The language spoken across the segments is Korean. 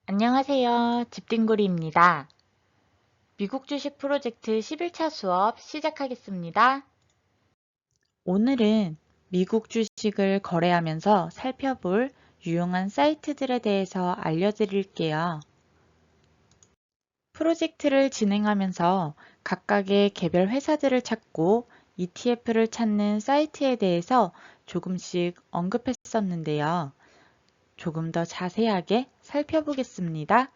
안녕하세요. 집딩구리입니다. 미국 주식 프로젝트 11차 수업 시작하겠습니다. 오늘은 미국 주식을 거래하면서 살펴볼 유용한 사이트들에 대해서 알려드릴게요. 프로젝트를 진행하면서 각각의 개별 회사들을 찾고 ETF를 찾는 사이트에 대해서 조금씩 언급했었는데요. 조금 더 자세하게 살펴보겠습니다.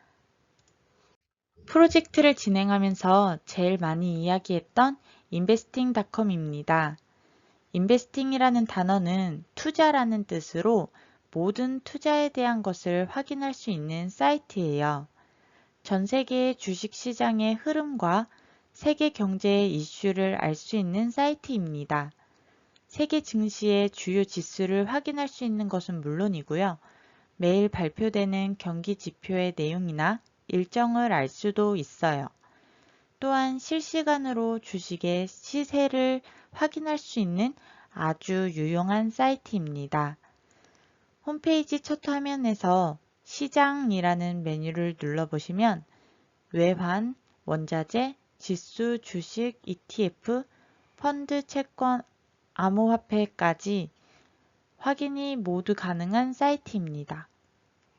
프로젝트를 진행하면서 제일 많이 이야기했던 investing.com입니다. investing이라는 단어는 투자라는 뜻으로 모든 투자에 대한 것을 확인할 수 있는 사이트예요. 전 세계의 주식 시장의 흐름과 세계 경제의 이슈를 알 수 있는 사이트입니다. 세계 증시의 주요 지수를 확인할 수 있는 것은 물론이고요. 매일 발표되는 경기 지표의 내용이나 일정을 알 수도 있어요. 또한 실시간으로 주식의 시세를 확인할 수 있는 아주 유용한 사이트입니다. 홈페이지 첫 화면에서 시장이라는 메뉴를 눌러보시면 외환, 원자재, 지수, 주식, ETF, 펀드, 채권, 암호화폐까지 확인이 모두 가능한 사이트입니다.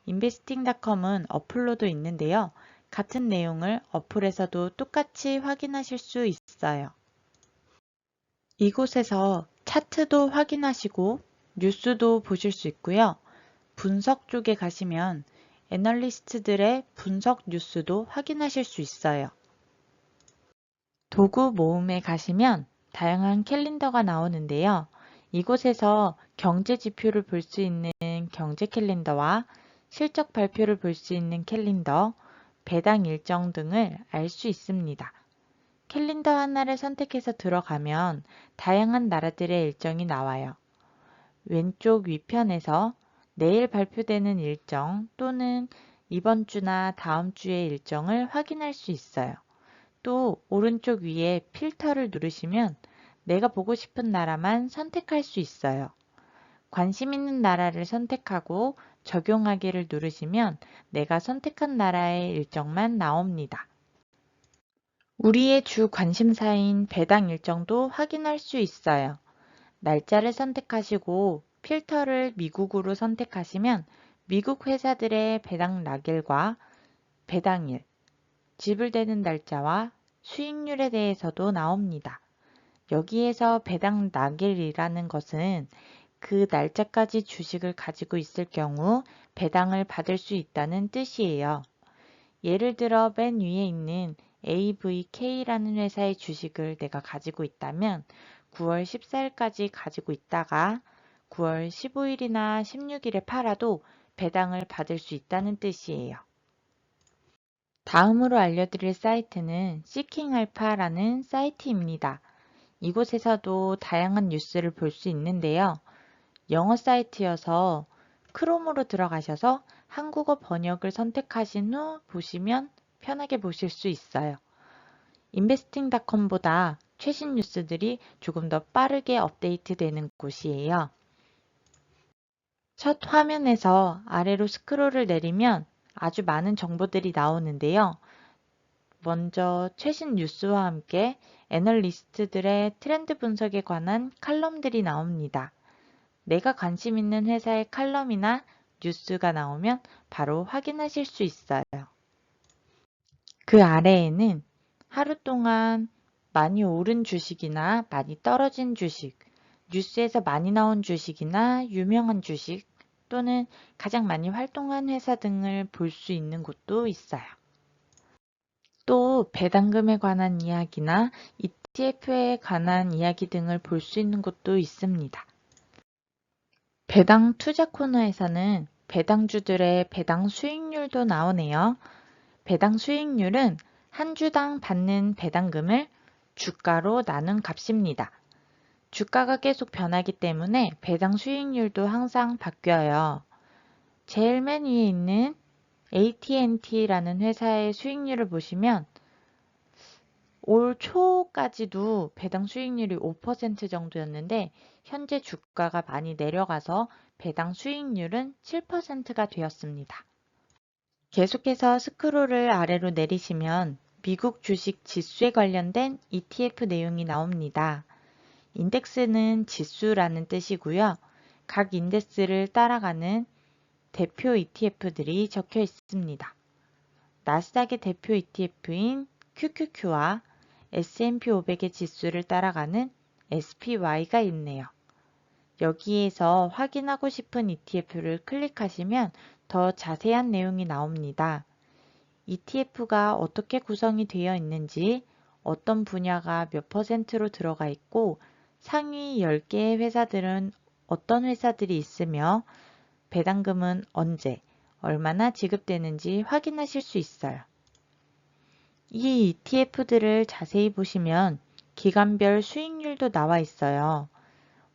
investing.com은 어플로도 있는데요. 같은 내용을 어플에서도 똑같이 확인하실 수 있어요. 이곳에서 차트도 확인하시고 뉴스도 보실 수 있고요. 분석 쪽에 가시면 애널리스트들의 분석 뉴스도 확인하실 수 있어요. 도구 모음에 가시면 다양한 캘린더가 나오는데요. 이곳에서 경제 지표를 볼 수 있는 경제 캘린더와 실적 발표를 볼 수 있는 캘린더, 배당 일정 등을 알 수 있습니다. 캘린더 하나를 선택해서 들어가면 다양한 나라들의 일정이 나와요. 왼쪽 위편에서 내일 발표되는 일정 또는 이번 주나 다음 주의 일정을 확인할 수 있어요. 또 오른쪽 위에 필터를 누르시면 내가 보고 싶은 나라만 선택할 수 있어요. 관심 있는 나라를 선택하고 적용하기를 누르시면 내가 선택한 나라의 일정만 나옵니다. 우리의 주 관심사인 배당 일정도 확인할 수 있어요. 날짜를 선택하시고 필터를 미국으로 선택하시면 미국 회사들의 배당 날일과 배당일, 지불되는 날짜와 수익률에 대해서도 나옵니다. 여기에서 배당 날일이라는 것은 그 날짜까지 주식을 가지고 있을 경우 배당을 받을 수 있다는 뜻이에요. 예를 들어 맨 위에 있는 AVK라는 회사의 주식을 내가 가지고 있다면 9월 14일까지 가지고 있다가 9월 15일이나 16일에 팔아도 배당을 받을 수 있다는 뜻이에요. 다음으로 알려드릴 사이트는 시킹알파라는 사이트입니다. 이곳에서도 다양한 뉴스를 볼 수 있는데요. 영어 사이트여서 크롬으로 들어가셔서 한국어 번역을 선택하신 후 보시면 편하게 보실 수 있어요. investing.com보다 최신 뉴스들이 조금 더 빠르게 업데이트되는 곳이에요. 첫 화면에서 아래로 스크롤을 내리면 아주 많은 정보들이 나오는데요. 먼저 최신 뉴스와 함께 애널리스트들의 트렌드 분석에 관한 칼럼들이 나옵니다. 내가 관심 있는 회사의 칼럼이나 뉴스가 나오면 바로 확인하실 수 있어요. 그 아래에는 하루 동안 많이 오른 주식이나 많이 떨어진 주식, 뉴스에서 많이 나온 주식이나 유명한 주식 또는 가장 많이 활동한 회사 등을 볼 수 있는 곳도 있어요. 또 배당금에 관한 이야기나 ETF에 관한 이야기 등을 볼 수 있는 곳도 있습니다. 배당 투자 코너에서는 배당주들의 배당 수익률도 나오네요. 배당 수익률은 한 주당 받는 배당금을 주가로 나눈 값입니다. 주가가 계속 변하기 때문에 배당 수익률도 항상 바뀌어요. 제일 맨 위에 있는 AT&T라는 회사의 수익률을 보시면 올 초까지도 배당 수익률이 5% 정도였는데 현재 주가가 많이 내려가서 배당 수익률은 7%가 되었습니다. 계속해서 스크롤을 아래로 내리시면 미국 주식 지수에 관련된 ETF 내용이 나옵니다. 인덱스는 지수라는 뜻이고요. 각 인덱스를 따라가는 대표 ETF들이 적혀 있습니다. 나스닥의 대표 ETF인 QQQ와 S&P 500의 지수를 따라가는 SPY가 있네요. 여기에서 확인하고 싶은 ETF를 클릭하시면 더 자세한 내용이 나옵니다. ETF가 어떻게 구성이 되어 있는지, 어떤 분야가 몇 %로 들어가 있고, 상위 10개의 회사들은 어떤 회사들이 있으며, 배당금은 언제, 얼마나 지급되는지 확인하실 수 있어요. 이 ETF들을 자세히 보시면 기간별 수익률도 나와 있어요.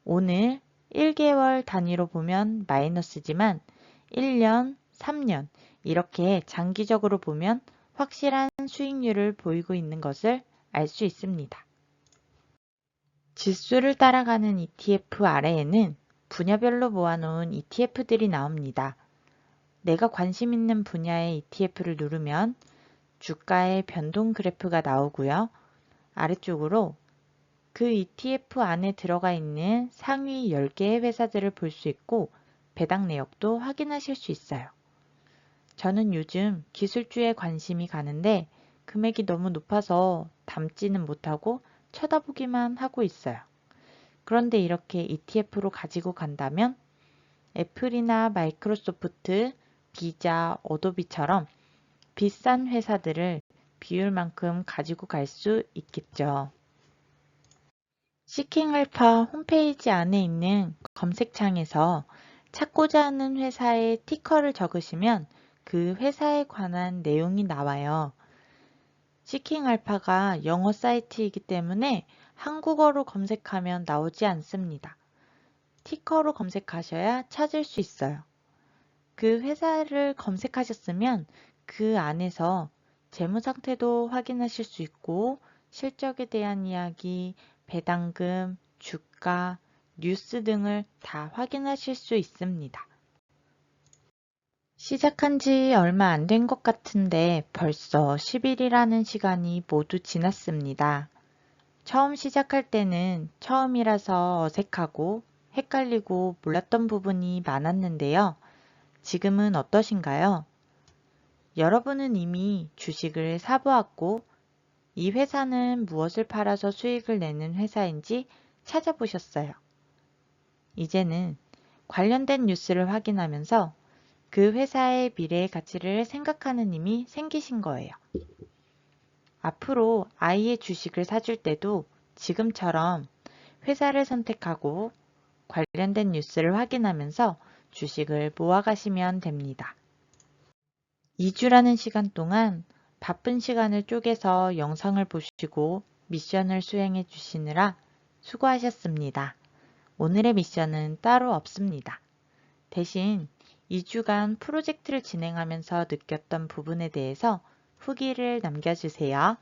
오늘 1개월 단위로 보면 마이너스지만 1년, 3년 이렇게 장기적으로 보면 확실한 수익률을 보이고 있는 것을 알 수 있습니다. 지수를 따라가는 ETF 아래에는 분야별로 모아놓은 ETF들이 나옵니다. 내가 관심 있는 분야의 ETF를 누르면 주가의 변동 그래프가 나오고요. 아래쪽으로 그 ETF 안에 들어가 있는 상위 10개의 회사들을 볼 수 있고 배당 내역도 확인하실 수 있어요. 저는 요즘 기술주에 관심이 가는데 금액이 너무 높아서 담지는 못하고 쳐다보기만 하고 있어요. 그런데 이렇게 ETF로 가지고 간다면 애플이나 마이크로소프트, 비자, 어도비처럼 비싼 회사들을 비율만큼 가지고 갈 수 있겠죠. 시킹알파 홈페이지 안에 있는 검색창에서 찾고자 하는 회사의 티커를 적으시면 그 회사에 관한 내용이 나와요. 시킹알파가 영어 사이트이기 때문에 한국어로 검색하면 나오지 않습니다. 티커로 검색하셔야 찾을 수 있어요. 그 회사를 검색하셨으면 그 안에서 재무 상태도 확인하실 수 있고 실적에 대한 이야기, 배당금, 주가, 뉴스 등을 다 확인하실 수 있습니다. 시작한 지 얼마 안 된 것 같은데 벌써 10일이라는 시간이 모두 지났습니다. 처음 시작할 때는 처음이라서 어색하고 헷갈리고 몰랐던 부분이 많았는데요. 지금은 어떠신가요? 여러분은 이미 주식을 사보았고 이 회사는 무엇을 팔아서 수익을 내는 회사인지 찾아보셨어요. 이제는 관련된 뉴스를 확인하면서 그 회사의 미래의 가치를 생각하는 힘이 생기신 거예요. 앞으로 아이의 주식을 사줄 때도 지금처럼 회사를 선택하고 관련된 뉴스를 확인하면서 주식을 모아가시면 됩니다. 2주라는 시간 동안 바쁜 시간을 쪼개서 영상을 보시고 미션을 수행해 주시느라 수고하셨습니다. 오늘의 미션은 따로 없습니다. 대신 2주간 프로젝트를 진행하면서 느꼈던 부분에 대해서 후기를 남겨주세요.